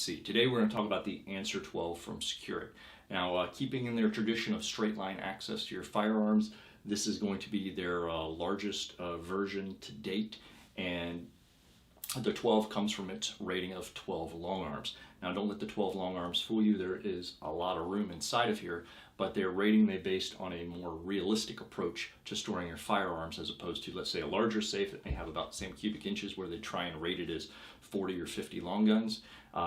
PC. Today we're going to talk about the Answer 12 from SecureIt. Now, keeping in their tradition of straight line access to your firearms, this is going to be their largest version to date, and the 12 comes from its rating of 12 long arms. Now, don't let the 12 long arms fool you. There is a lot of room inside of here, but their rating they based on a more realistic approach to storing your firearms as opposed to, let's say, a larger safe that may have about the same cubic inches where they try and rate it as 40 or 50 long guns.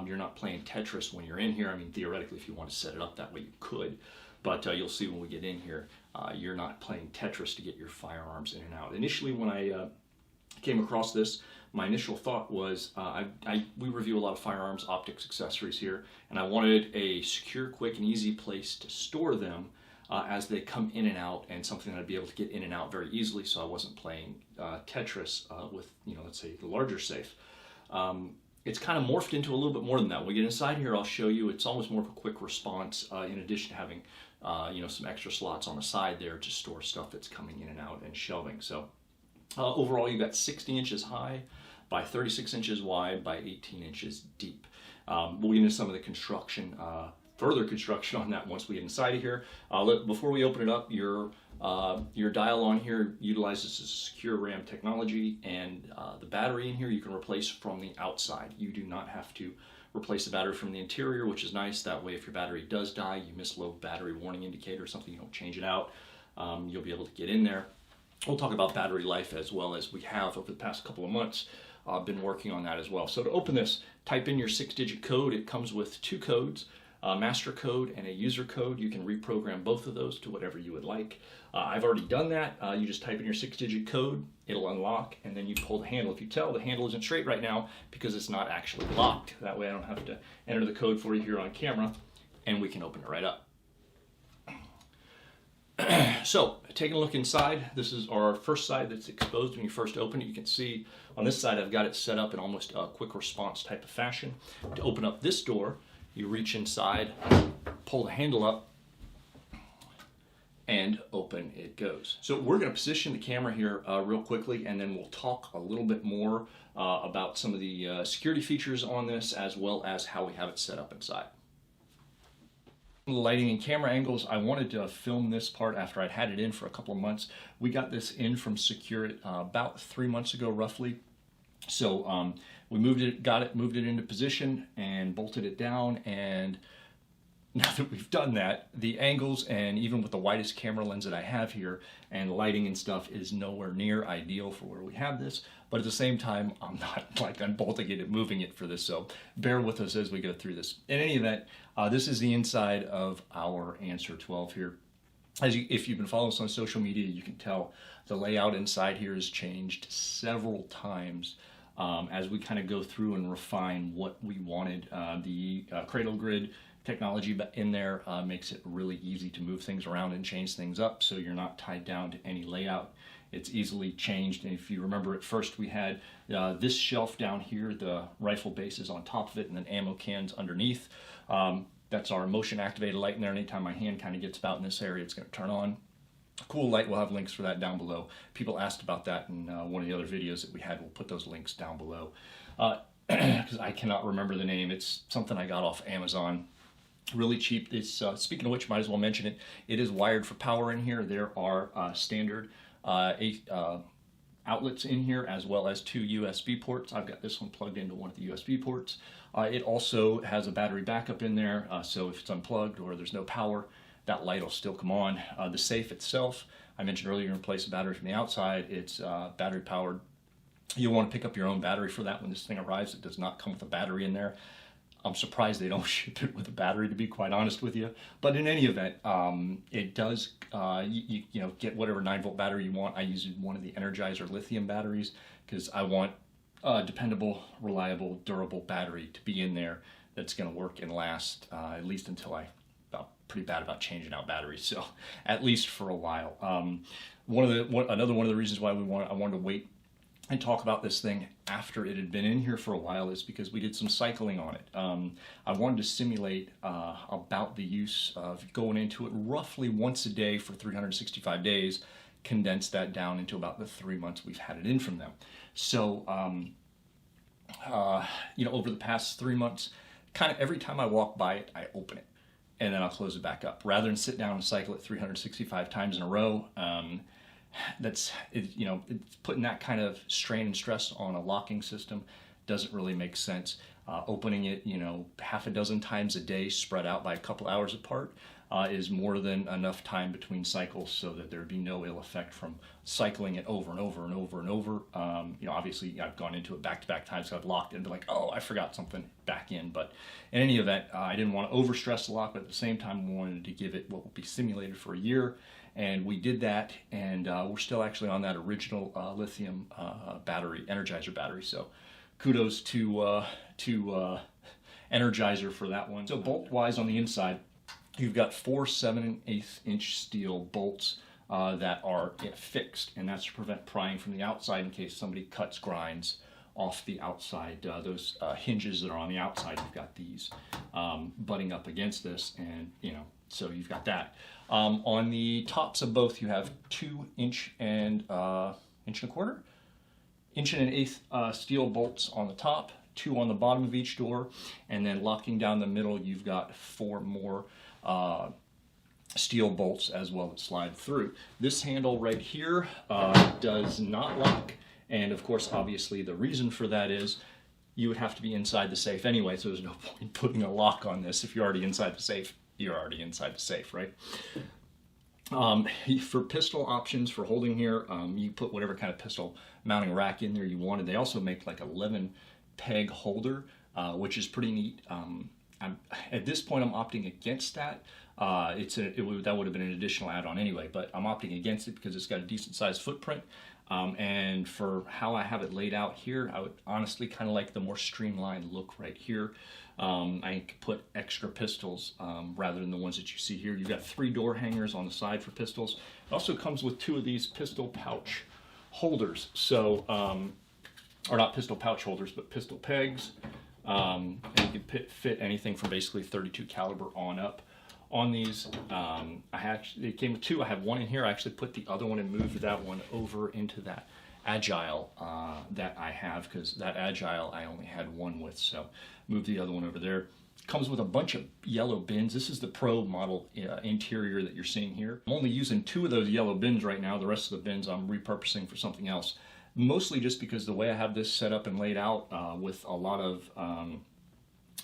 You're not playing Tetris when you're in here. I mean, theoretically, if you want to set it up that way, you could, but you'll see when we get in here, you're not playing Tetris to get your firearms in and out. Initially, when I came across this, my initial thought was we review a lot of firearms, optics, accessories here, and I wanted a secure, quick, and easy place to store them as they come in and out, and something that I'd be able to get in and out very easily, so I wasn't playing Tetris with, let's say, the larger safe. It's kind of morphed into a little bit more than that. When we get inside here, I'll show you it's almost more of a quick response, in addition to having some extra slots on the side there to store stuff that's coming in and out and shelving. So overall, you've got 60 inches high by 36 inches wide by 18 inches deep. We'll get into some of the construction, further construction on that once we get inside of here. Before we open it up, your dial on here utilizes a secure RAM technology, and the battery in here you can replace from the outside. You do not have to replace the battery from the interior, which is nice. That way, if your battery does die, you miss low battery warning indicator or something, you don't change it out, you'll be able to get in there. We'll talk about battery life as well, as we have over the past couple of months. I've been working on that as well. So to open this, type in your 6-digit code. It comes with 2 codes, a master code and a user code. You can reprogram both of those to whatever you would like. I've already done that. You just type in your 6-digit code, it'll unlock, and then you pull the handle. If you tell, the handle isn't straight right now because it's not actually locked. That way I don't have to enter the code for you here on camera, and we can open it right up. So, taking a look inside, this is our first side that's exposed when you first open it. You can see on this side I've got it set up in almost a quick response type of fashion. To open up this door, you reach inside, pull the handle up, and open it goes. So we're going to position the camera here real quickly, and then we'll talk a little bit more about some of the security features on this, as well as how we have it set up inside. Lighting and camera angles, I wanted to film this part after I'd had it in for a couple of months. We got this in from SecureIt about 3 months ago, roughly. So we moved it into position and bolted it down, and now that we've done that, the angles, and even with the widest camera lens that I have here, and lighting and stuff, is nowhere near ideal for where we have this. But at the same time, I'm not like unbolting it and moving it for this, so bear with us as we go through this. In any event, this is the inside of our Answer 12 here. If you've been following us on social media, you can tell the layout inside here has changed several times as we kind of go through and refine what we wanted. The cradle grid technology in there makes it really easy to move things around and change things up, so you're not tied down to any layout. It's easily changed, and if you remember at first we had this shelf down here, the rifle base is on top of it, and then ammo cans underneath. That's our motion activated light in there. Anytime my hand kind of gets about in this area, it's going to turn on. Cool light, we'll have links for that down below. People asked about that in one of the other videos that we had. We'll put those links down below. Because I cannot remember the name. It's something I got off Amazon. Really cheap. It's speaking of which, might as well mention it. It is wired for power in here. There are standard outlets in here, as well as 2 USB ports. I've got this one plugged into one of the USB ports. It also has a battery backup in there, so if it's unplugged or there's no power, that light will still come on. The safe itself, I mentioned earlier, you can replace the battery from the outside. It's battery powered. You'll want to pick up your own battery for that when this thing arrives. It does not come with a battery in there. I'm surprised they don't ship it with a battery, to be quite honest with you. But in any event, it does, get whatever 9-volt battery you want. I use one of the Energizer lithium batteries because I want a dependable, reliable, durable battery to be in there that's going to work and last at least until I'm pretty bad about changing out batteries. So at least for a while. Another one of the reasons why I wanted to wait and talk about this thing after it had been in here for a while is because we did some cycling on it. I wanted to simulate about the use of going into it roughly once a day for 365 days, condense that down into about the 3 months we've had it in from them. So, over the past 3 months, kind of every time I walk by it, I open it and then I'll close it back up rather than sit down and cycle it 365 times in a row. It's putting that kind of strain and stress on a locking system doesn't really make sense. Opening it, half a dozen times a day spread out by a couple hours apart is more than enough time between cycles so that there'd be no ill effect from cycling it over and over and over and over. Obviously I've gone into it back-to-back times, so I've locked it and been like, oh, I forgot something, back in. But in any event, I didn't want to overstress the lock, but at the same time I wanted to give it what will be simulated for a year. And we did that, and we're still actually on that original lithium battery, Energizer battery. So kudos to Energizer for that one. So bolt-wise on the inside, you've got 4 7/8 inch steel bolts that are fixed, and that's to prevent prying from the outside in case somebody cuts grinds off the outside. Those hinges that are on the outside, you've got these butting up against this, and so you've got that. On the tops of both, you have 2 inch and 1.25 inch and 1/8 steel bolts on the top, 2 on the bottom of each door, and then locking down the middle, you've got 4 more steel bolts as well that slide through. This handle right here does not lock, and of course, obviously, the reason for that is you would have to be inside the safe anyway, so there's no point putting a lock on this. If you're already inside the safe, you're already inside the safe, right? For pistol options for holding here, you put whatever kind of pistol mounting rack in there you wanted. They also make like 11 peg holder, which is pretty neat. At this point, I'm opting against that. That would have been an additional add-on anyway, but I'm opting against it because it's got a decent sized footprint. And for how I have it laid out here, I would honestly kind of like the more streamlined look right here. I could put extra pistols rather than the ones that you see here. You've got 3 door hangers on the side for pistols. It also comes with 2 of these pistol pouch holders. So, or not pistol pouch holders, but pistol pegs. And you can fit anything from basically 32 caliber on up. On these, it came with 2. I have 1 in here. I actually put the other one and moved that one over into that Agile that I have, because that Agile I only had 1 with, so move the other one over there. Comes with a bunch of yellow bins. This is the Pro model interior that you're seeing here. I'm only using 2 of those yellow bins right now. The rest of the bins I'm repurposing for something else. Mostly just because the way I have this set up and laid out with a lot of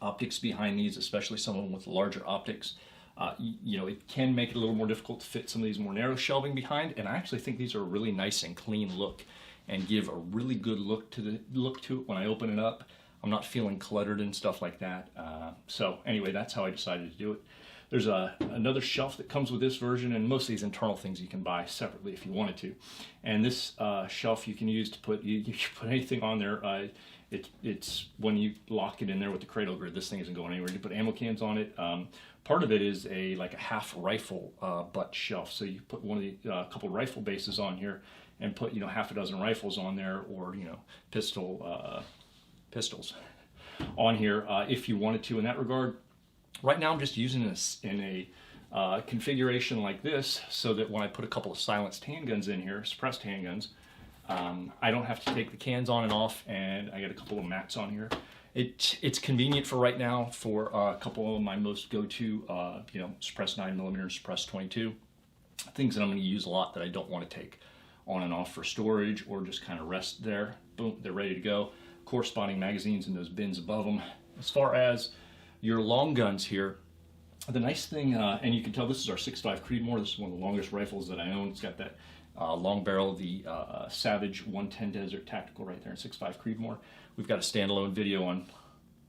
optics behind these, especially some of them with larger optics, it can make it a little more difficult to fit some of these more narrow shelving behind. And I actually think these are a really nice and clean look and give a really good look to it when I open it up. I'm not feeling cluttered and stuff like that. So anyway, that's how I decided to do it. There's another shelf that comes with this version, and most of these internal things you can buy separately if you wanted to. And this shelf you can use to put, you can put anything on there. It's when you lock it in there with the cradle grid, this thing isn't going anywhere. You put ammo cans on it. Part of it is like a half rifle butt shelf. So you put one of the couple rifle bases on here and put half a dozen rifles on there, or pistols on here if you wanted to in that regard. Right now I'm just using this in a configuration like this so that when I put a couple of silenced handguns in here, suppressed handguns, I don't have to take the cans on and off, and I got a couple of mats on here. It's convenient for right now for a couple of my most go-to, suppressed 9mm, suppressed 22, things that I'm going to use a lot that I don't want to take on and off for storage or just kind of rest there. Boom, they're ready to go. Corresponding magazines in those bins above them. As far as your long guns here, the nice thing, and you can tell this is our 6.5 Creedmoor. This is one of the longest rifles that I own. It's got that long barrel, the Savage 110 Desert Tactical right there in 6.5 Creedmoor. We've got a standalone video on,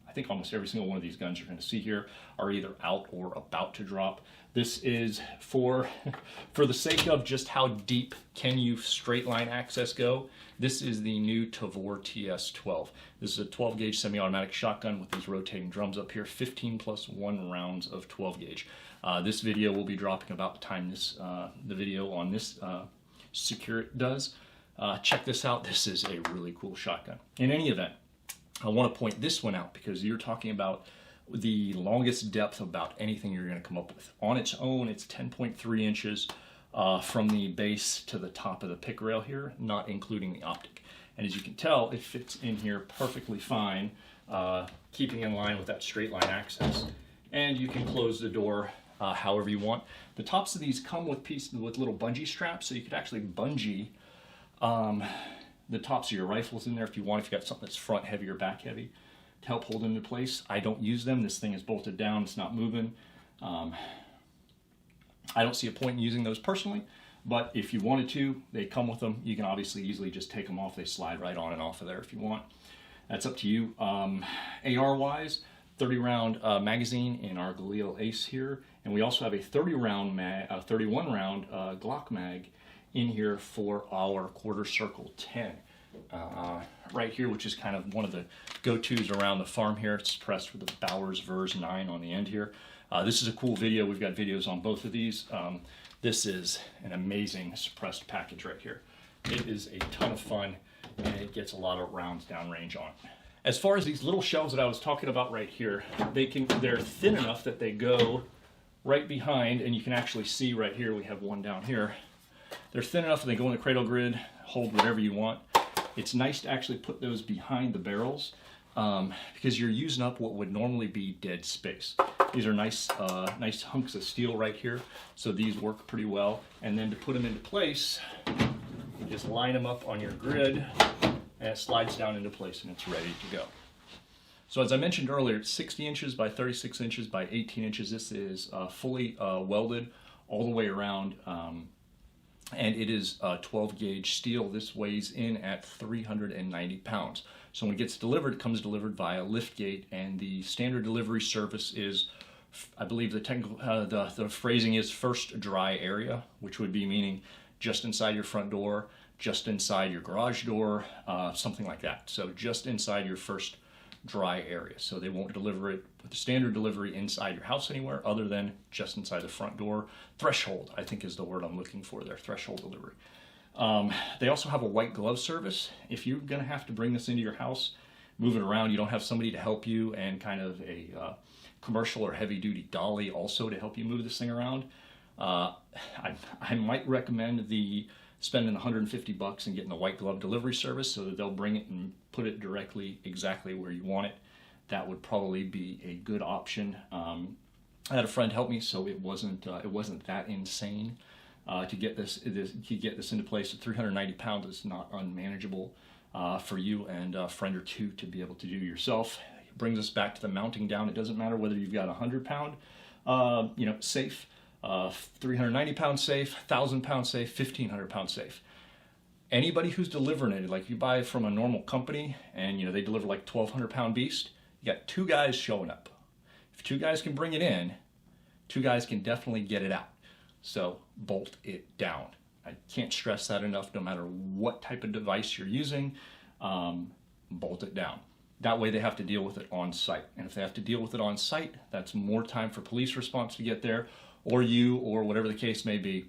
I think almost every single one of these guns you're going to see here are either out or about to drop. This is for the sake of just how deep can you straight line access go. This is the new Tavor TS12. This is a 12 gauge semi-automatic shotgun with these rotating drums up here, 15 plus 1 rounds of 12 gauge. This video will be dropping about the time the video on this SecureIt does. Check this out. This is a really cool shotgun. In any event, I want to point this one out because you're talking about the longest depth of about anything you're going to come up with. On its own, it's 10.3 inches from the base to the top of the pick rail here, not including the optic. And as you can tell, it fits in here perfectly fine keeping in line with that straight line access. And you can close the door however you want. The tops of these come with little bungee straps, so you could actually bungee the tops of your rifles in there if you want, if you got something that's front heavy or back heavy, to help hold them into place. I don't use them. This thing is bolted down. It's not moving. I don't see a point in using those personally, but if you wanted to, they come with them. You can obviously easily just take them off. They slide right on and off of there if you want. That's up to you. AR-wise, 30-round magazine in our Galil Ace here, and we also have a 31-round Glock mag in here for our quarter circle 10. Right here, which is kind of one of the go-tos around the farm here. It's suppressed with the Bowers Vers 9 on the end here. This is a cool video. We've got videos on both of these. This is an amazing suppressed package right here. It is a ton of fun, and it gets a lot of rounds downrange on it. As far as these little shells that I was talking about right here, they're thin enough that they go right behind, and you can actually see right here, we have one down here. They're thin enough that they go in the cradle grid, hold whatever you want. It's nice to actually put those behind the barrels because you're using up what would normally be dead space. These are nice hunks of steel right here, so these work pretty well. And then to put them into place, you just line them up on your grid, and it slides down into place, and it's ready to go. So as I mentioned earlier, it's 60 inches by 36 inches by 18 inches. This is fully welded all the way around. And it is 12 gauge steel. This weighs in at 390 pounds. So when it gets delivered, it comes delivered via liftgate, and the standard delivery service is, I believe the technical, the phrasing is first dry area, which would be meaning just inside your front door, just inside your garage door, something like that. So just inside your first dry area. So they won't deliver it with the standard delivery inside your house anywhere other than just inside the front door. Threshold, I think, is the word I'm looking for there, threshold delivery. They also have a white glove service. If you're going to have to bring this into your house, move it around, you don't have somebody to help you, and kind of a commercial or heavy duty dolly also to help you move this thing around, I might recommend spending $150 and getting the white glove delivery service so that they'll bring it and put it directly exactly where you want it. That would probably be a good option. I had a friend help me, so it wasn't that insane to get this into place. At 390 pounds, it's not unmanageable for you and a friend or two to be able to do yourself. It brings us back to the mounting down. It doesn't matter whether you've got a 100-pound, safe, 390-pound safe, 1,000-pound safe, 1,500-pound safe. Anybody who's delivering it, like you buy from a normal company and they deliver like 1,200-pound beast, you got two guys showing up. If two guys can bring it in, two guys can definitely get it out. So bolt it down. I can't stress that enough. No matter what type of device you're using, bolt it down. That way they have to deal with it on site. And if they have to deal with it on site, that's more time for police response to get there, or you, or whatever the case may be.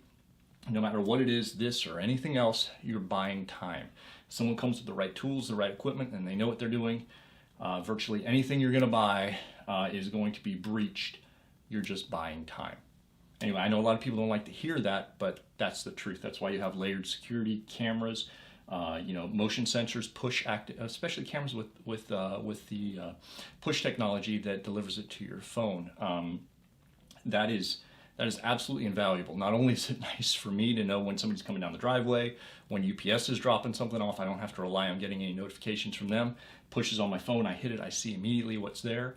No matter what it is, this or anything else, you're buying time. If someone comes with the right tools, the right equipment, and they know what they're doing, virtually anything you're going to buy is going to be breached. You're just buying time. Anyway, I know a lot of people don't like to hear that, but that's the truth. That's why you have layered security cameras, motion sensors, especially cameras with the push technology that delivers it to your phone. That is absolutely invaluable. Not only is it nice for me to know when somebody's coming down the driveway, when UPS is dropping something off, I don't have to rely on getting any notifications from them. Pushes on my phone, I hit it, I see immediately what's there.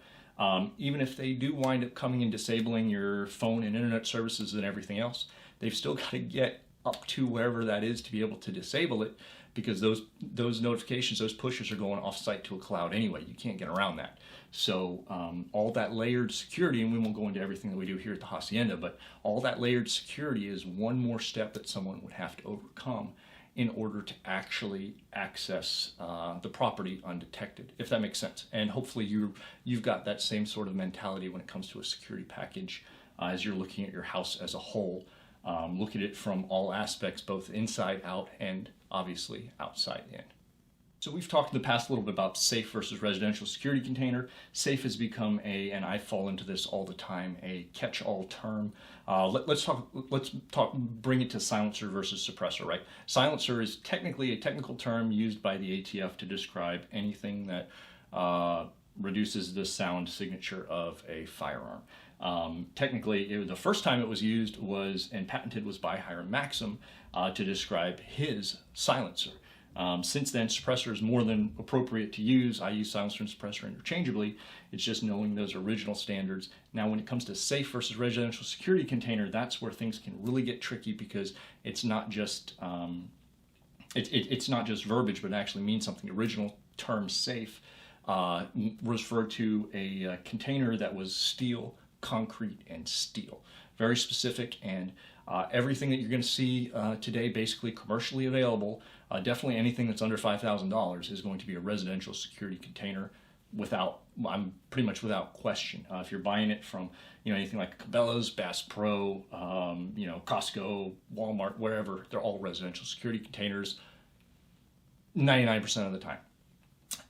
Even if they do wind up coming and disabling your phone and internet services and everything else, they've still got to get up to wherever that is to be able to disable it, because those notifications, those pushes are going off-site to a cloud anyway. You can't get around that. So all that layered security, and we won't go into everything that we do here at the Hacienda, but all that layered security is one more step that someone would have to overcome in order to actually access the property undetected, if that makes sense. And hopefully you've got that same sort of mentality when it comes to a security package as you're looking at your house as a whole. Look at it from all aspects, both inside out and obviously outside in. So we've talked in the past a little bit about safe versus residential security container. Safe has become and I fall into this all the time, a catch-all term. Let's talk, bring it to silencer versus suppressor, right? Silencer is technically a technical term used by the ATF to describe anything that reduces the sound signature of a firearm. Technically, the first time it was used was and patented was by Hiram Maxim to describe his silencer. Since then, suppressor is more than appropriate to use. I use silencer and suppressor interchangeably. It's just knowing those original standards. Now, when it comes to safe versus residential security container, that's where things can really get tricky, because it's not just it's not just verbiage, but it actually means something. The original term safe referred to a container that was steel, concrete, and steel. Very specific, and everything that you're going to see today, basically commercially available, definitely anything that's under $5,000 is going to be a residential security container pretty much without question. If you're buying it from, anything like Cabela's, Bass Pro, Costco, Walmart, wherever, they're all residential security containers 99% of the time.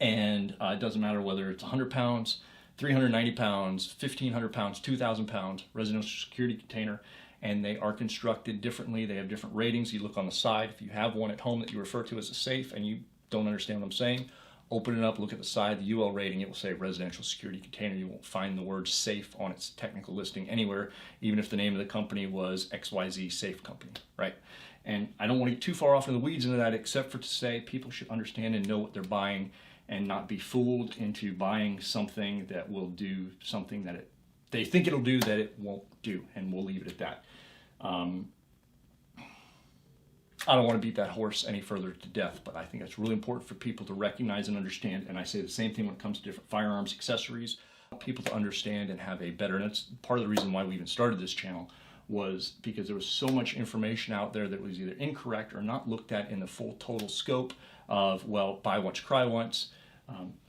And it doesn't matter whether it's 100 pounds, 390 pounds, 1,500 pounds, 2,000 pounds, residential security container, and they are constructed differently. They have different ratings. You look on the side. If you have one at home that you refer to as a safe and you don't understand what I'm saying, open it up, look at the side, the UL rating, it will say residential security container. You won't find the word safe on its technical listing anywhere, even if the name of the company was XYZ Safe Company, right? And I don't want to get too far off in the weeds into that, except for to say people should understand and know what they're buying and not be fooled into buying something that will do something that they think it'll do that it won't do, and we'll leave it at that. I don't want to beat that horse any further to death, but I think it's really important for people to recognize and understand, and I say the same thing when it comes to different firearms accessories, people to understand and have a better, and that's part of the reason why we even started this channel, was because there was so much information out there that was either incorrect or not looked at in the full total scope of, well, buy once, cry once.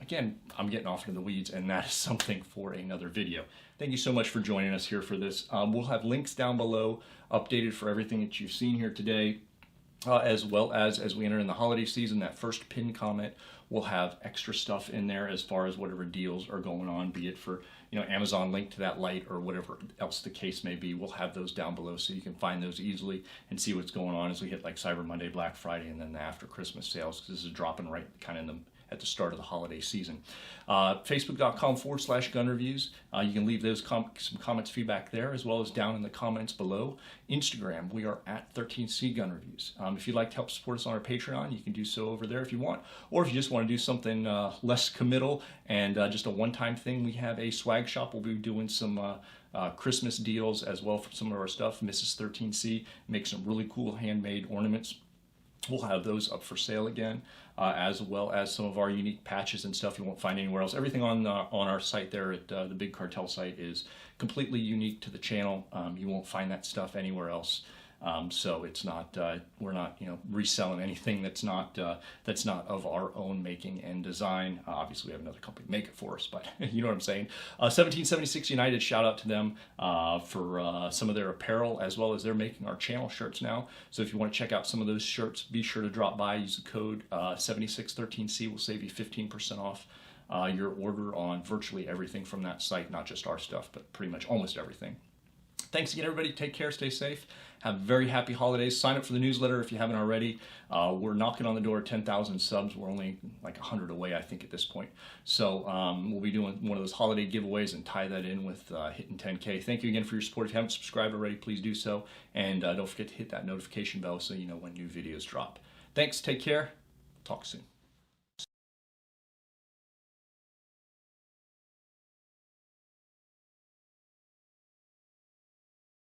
Again, I'm getting off into the weeds, and that is something for another video. Thank you so much for joining us here for this. We'll have links down below updated for everything that you've seen here today, as well as we enter in the holiday season. That first pinned comment will have extra stuff in there as far as whatever deals are going on, be it for Amazon link to that light or whatever else the case may be. We'll have those down below so you can find those easily and see what's going on as we hit like Cyber Monday, Black Friday, and then the after Christmas sales, because this is dropping right kind of at the start of the holiday season. Facebook.com/gun reviews. You can leave those some comments, feedback there, as well as down in the comments below. Instagram, we are at 13C Gun Reviews. If you'd like to help support us on our Patreon, you can do so over there if you want. Or if you just want to do something less committal and just a one-time thing, we have a swag shop. We'll be doing some Christmas deals as well for some of our stuff. Mrs. 13C makes some really cool handmade ornaments. We'll have those up for sale again, as well as some of our unique patches and stuff you won't find anywhere else. Everything on our site there at the Big Cartel site is completely unique to the channel. You won't find that stuff anywhere else. So it's not we're not reselling anything that's not of our own making and design. Obviously, we have another company make it for us, but you know what I'm saying. 1776 United, shout out to them for some of their apparel, as well as they're making our channel shirts now. So if you want to check out some of those shirts, be sure to drop by. Use the code 7613C. Will save you 15% off your order on virtually everything from that site, not just our stuff, but pretty much almost everything. Thanks again, everybody. Take care. Stay safe. Have very happy holidays. Sign up for the newsletter if you haven't already. We're knocking on the door at 10,000 subs. We're only like 100 away, I think, at this point. So we'll be doing one of those holiday giveaways and tie that in with hitting 10K. Thank you again for your support. If you haven't subscribed already, please do so. And don't forget to hit that notification bell so you know when new videos drop. Thanks. Take care. Talk soon.